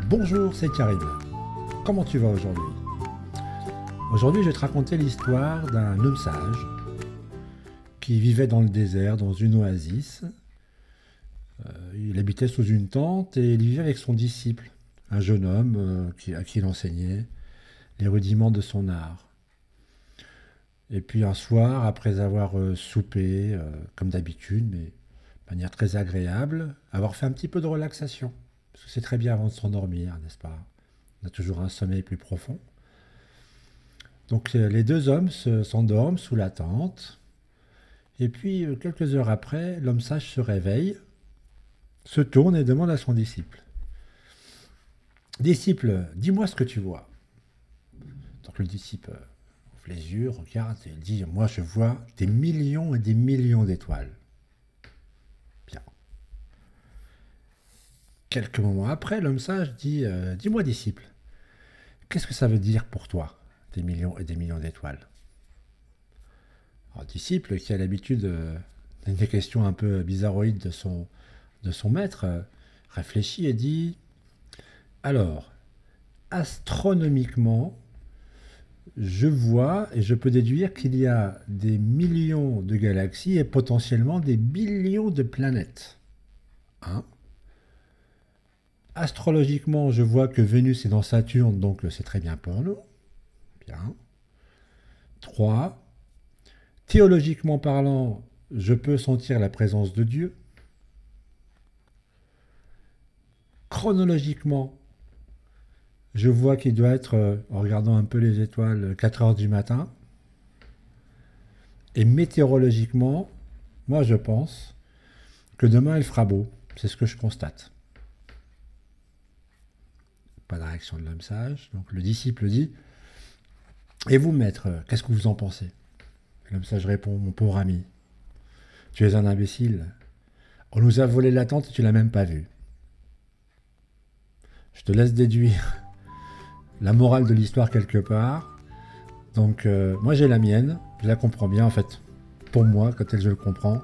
Bonjour, c'est Karim. Comment tu vas aujourd'hui? Aujourd'hui, je vais te raconter l'histoire d'un homme sage qui vivait dans le désert, dans une oasis. Il habitait sous une tente et il vivait avec son disciple, un jeune homme à qui il enseignait les rudiments de son art. Et puis un soir, après avoir soupé, comme d'habitude, mais de manière très agréable, avoir fait un petit peu de relaxation. Parce que c'est très bien avant de s'endormir, n'est-ce pas? On a toujours un sommeil plus profond. Donc les deux hommes s'endorment sous la tente. Et puis quelques heures après, l'homme sage se réveille, se tourne et demande à son disciple. Disciple, dis-moi ce que tu vois. Donc le disciple ouvre les yeux, regarde et dit, moi je vois des millions et des millions d'étoiles. Bien. Quelques moments après, l'homme sage dit, dis-moi disciple, qu'est-ce que ça veut dire pour toi, des millions et des millions d'étoiles? Alors, disciple, qui a l'habitude des questions un peu bizarroïdes de son maître, réfléchit et dit, alors, astronomiquement, je vois et je peux déduire qu'il y a des millions de galaxies et potentiellement des billions de planètes. Hein? Astrologiquement, je vois que Vénus est dans Saturne, donc c'est très bien pour nous. Bien. 3. Théologiquement parlant, je peux sentir la présence de Dieu. Chronologiquement, je vois qu'il doit être, en regardant un peu les étoiles, 4 heures du matin. Et météorologiquement, moi je pense que demain il fera beau. C'est ce que je constate. Pas de réaction de l'homme sage. Donc le disciple dit, et vous maître, qu'est-ce que vous en pensez? L'homme sage répond, mon pauvre ami, tu es un imbécile. On nous a volé la tente et tu l'as même pas vue. Je te laisse déduire la morale de l'histoire quelque part. Donc moi j'ai la mienne, je la comprends bien en fait. Pour moi, quand je le comprends,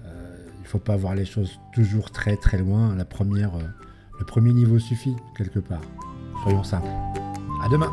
il ne faut pas voir les choses toujours très très loin. Le premier niveau suffit quelque part. Soyons simples. À demain.